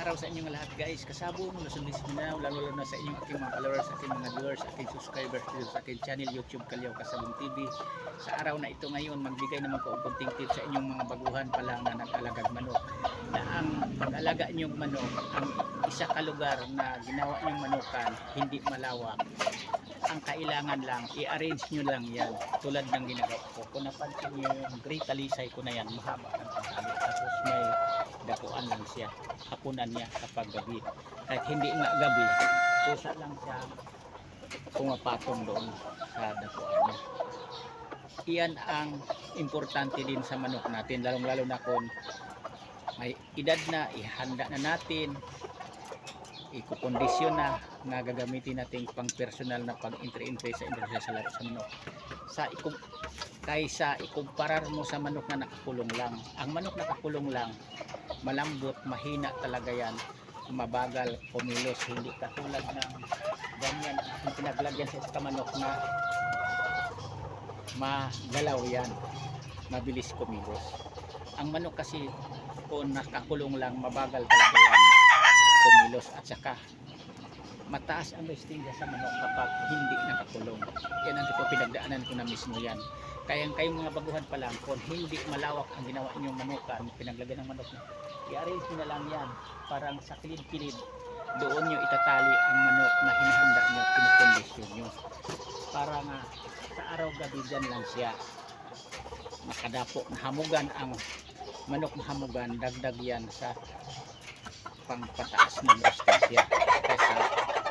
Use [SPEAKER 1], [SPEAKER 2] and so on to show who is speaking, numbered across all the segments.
[SPEAKER 1] araw sa inyong lahat guys. Kasabong Luzon, Visayas, lalo na sa inyong aking mga followers, aking mga viewers, aking subscribers dito sa aking channel YouTube Kalyaw Kasabong TV. Sa araw na ito ngayon, magbigay naman ko ang konting tips sa inyong mga baguhan pa lang na nag-alagag manok. Na ang pag-alaga inyong manok, ang isa ka lugar na ginawa inyong manukan, hindi malawak. Ang kailangan lang, i-arrange nyo lang yan tulad ng ginagawa ko. Kung napansin nyo yung great talisay ko na yan, mahaba ang tali. Tapos may dapuan lang siya, hapunan niya kapag gabi. Kahit hindi nga gabi, pusa lang siya pumapatong doon sa dapuan niya. Iyan ang importante din sa manok natin, lalong lalo na kung may edad na, ihanda na natin, ikukondisyon na gagamitin natin pang personal na pag-entry sa industriya sa manok. Kaysa ikumparar mo sa manok na nakakulong lang. Ang manok na nakakulong lang, malambot, mahina talaga yan, mabagal kumilos, hindi katulad ng ganyan ang pinaglagyan sa isang manok na magalaw yan, mabilis kumilos. Ang manok kasi kung nakakulong lang, mabagal talaga yan kumilos, at saka mataas ang resting sa manok kapag hindi nakakulong. Yan ang tipo pinagdaanan ko na mismo yan. Kaya kayong mga baguhan pa lang, kung hindi malawak ang ginawa inyong manukan, pinaglagyan ng manok na, i-arrange nyo na lang yan, parang sa kilid-kilid, doon nyo itatali ang manok na hinahanda nyo, pinakondisyon nyo, para nga sa araw gabi dyan lang siya makadapo. Hamugan ang manok, mahamugan, dagdag yan sa pangpataas ng resistensya. Kasi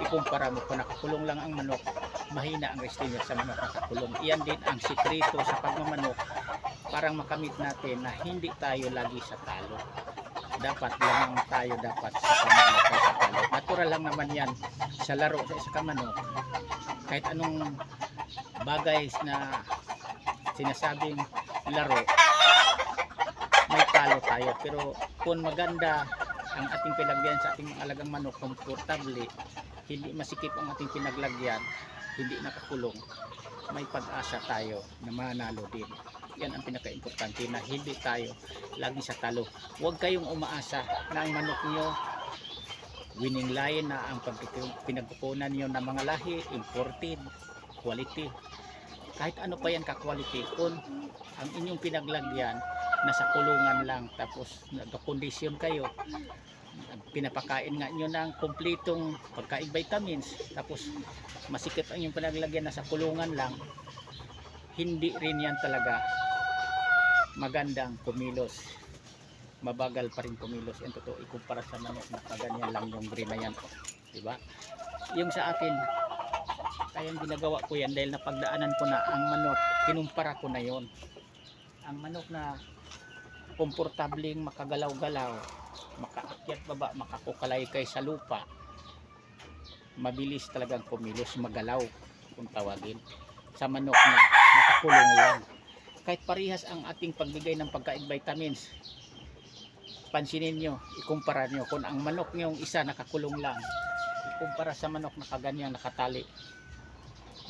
[SPEAKER 1] ikumpara mo kung nakakulong lang ang manok, mahina ang resistensya sa manok nakakulong. Iyan din ang sikreto sa pagmamanok, parang makamit natin na hindi tayo lagi sa talo. Dapat lamang tayo dapat sa pamanok o sa talo. Natural lang naman yan sa laro sa isa manok. Kahit anong bagay na sinasabing laro, may talo tayo. Pero kung maganda ang ating pinaglagyan sa ating alagang manok, komportable, hindi masikip ang ating pinaglagyan, hindi nakakulong, may pag-asa tayo na manalo din. Yan ang pinaka-importante, na hindi tayo lagi sa talo. Huwag kayong umaasa na ang manok nyo winning line, na ang pinagkukunan nyo ng mga lahi, imported, quality. Kahit ano pa yan ka-quality, kung ang inyong pinaglagyan nasa kulungan lang, tapos nagkakondisyon kayo, pinapakain nga nyo ng kompletong pagkain vitamins, tapos masikip ang inyong pinaglagyan nasa kulungan lang, hindi rin yan talaga magandang kumilos, mabagal pa rin kumilos. Yan totoo, ikumpara sa manok na kaganyan lang yung green na yan, diba? Yung sa akin, kayang ginagawa ko yan dahil napagdaanan ko na ang manok, kinumpara ko na yon. Ang manok na komportabling makagalaw-galaw, makaakyat baba, makakukalaykay sa lupa, mabilis talagang kumilos, magalaw kung tawagin, sa manok na nakakulong lang. Kahit parihas ang ating pagbigay ng pagkain vitamins, pansinin nyo, ikumpara nyo, kung ang manok nyo isa nakakulong lang, ikumpara sa manok na kaganyan, nakatali,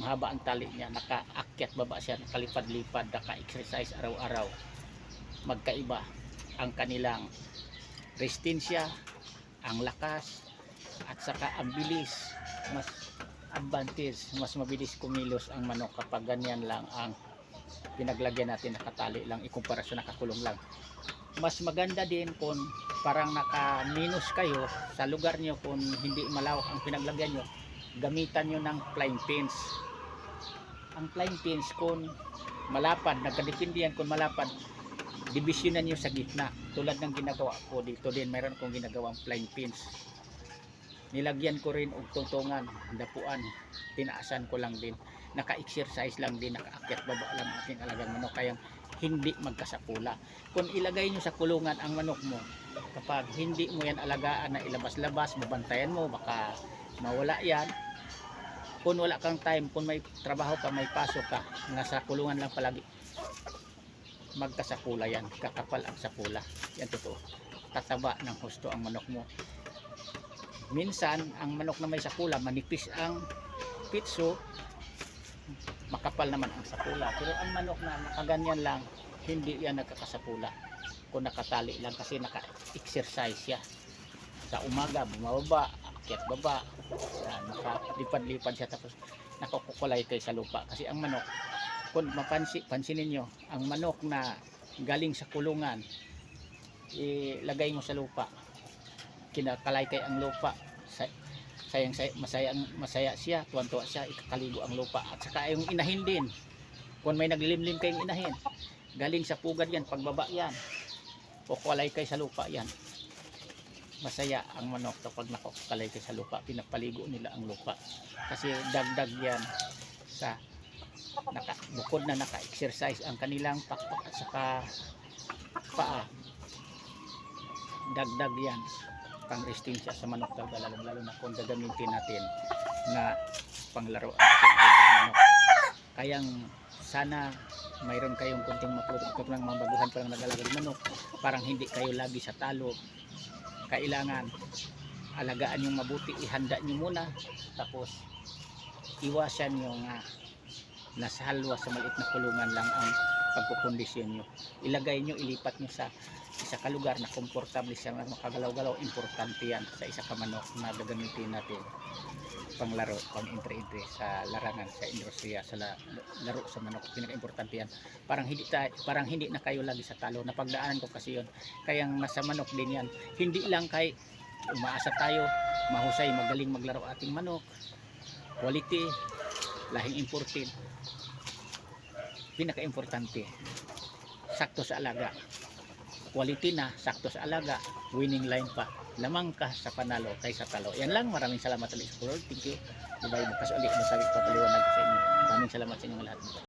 [SPEAKER 1] mahaba ang tali niya, nakaakyat baba siya, nakalipad-lipad, naka-exercise araw-araw, magkaiba ang kanilang resistensya, ang lakas, at saka ang bilis. Mas advantage, mas mabilis kumilos ang manok kapag ganyan lang ang pinaglagyan natin, nakatali lang, ikumpara sa nakakulong lang. Mas maganda din kung parang naka-minus kayo sa lugar nyo, kung hindi malawak ang pinaglagyan nyo, gamitan nyo ng flying pins. Ang flying pins, kung malapad, nagkadepende yan, kung malapad, divisionan nyo sa gitna, tulad ng ginagawa ko dito din. Mayroon kong ginagawang flying pins, nilagyan ko rin og tungtungan, dapuan, tinaasan ko lang din, naka-exercise lang din, nakaakyat baba lang ating alagang manok, kaya hindi magkasapula. Kung ilagay nyo sa kulungan ang manok mo, kapag hindi mo yan alagaan na ilabas-labas, mabantayan mo, baka mawala yan. Kung wala kang time, kung may trabaho ka, may pasok ka, nasa kulungan lang palagi, magkasapula yan, kakapal ang sapula. Yan totoo, tataba ng husto ang manok mo. Minsan ang manok na may sapula, manipis ang pitso, makapal naman ang sapula. Pero ang manok na nakaganyan lang, hindi yan nagkakasapula kung nakatali lang, kasi naka-exercise siya. Sa umaga, bumababa, akyat baba. Yan, nakalipad-lipad siya tapos nakukulay kayo sa lupa. Kasi ang manok, kung pansinin nyo, ang manok na galing sa kulungan, ilagay mo sa lupa, kinakalay kay ang lupa, masaya siya, tuwan-tuwa siya, ikakaligo ang lupa. At saka yung inahin din, kung may naglilimlim kayong inahin, galing sa pugad yan, pagbaba yan, kukulay kay sa lupa yan. Masaya ang manok kapag nakukulay kay sa lupa, pinapaligo nila ang lupa. Kasi dagdag yan sa bukod na naka-exercise ang kanilang pakpak at saka paa, dagdag yan pang resistensya sa manok, lalo na kung gagamitin natin na panglaro ang ating alagang manok. Kayang sana mayroon kayong kunting matutunan, mga baguhan pa lang nag-alagang manok, parang hindi kayo lagi sa talo. Kailangan alagaan yung mabuti, ihanda nyo muna, tapos iwasan yung nasa halwa sa maliit na kulungan lang ang pagkukondisyon nyo. Ilagay nyo, ilipat nyo sa isa ka lugar na komportable siya makagalaw-galaw. Importante yan sa isa ka manok na gagamitin natin panglaro, pang entry sa larangan, sa industriya, sa laro sa manok. Pinaka-importante yan. Parang hindi na kayo lagi sa talo. Napagdaanan ko kasi yun. Kaya nasa manok din yan. Hindi lang kay umaasa tayo mahusay, magaling maglaro ating manok, quality, lahing imported. Pinaka-importante, sakto sa alaga. Quality na, sakto sa alaga, winning line pa. Lamang ka sa panalo kaysa talo. Yan lang, maraming salamat ulit sa Lord. Thank you. Bye-bye. Bukas ulit, masabi papaliwanag sa inyo. Maraming salamat sa inyong lahat.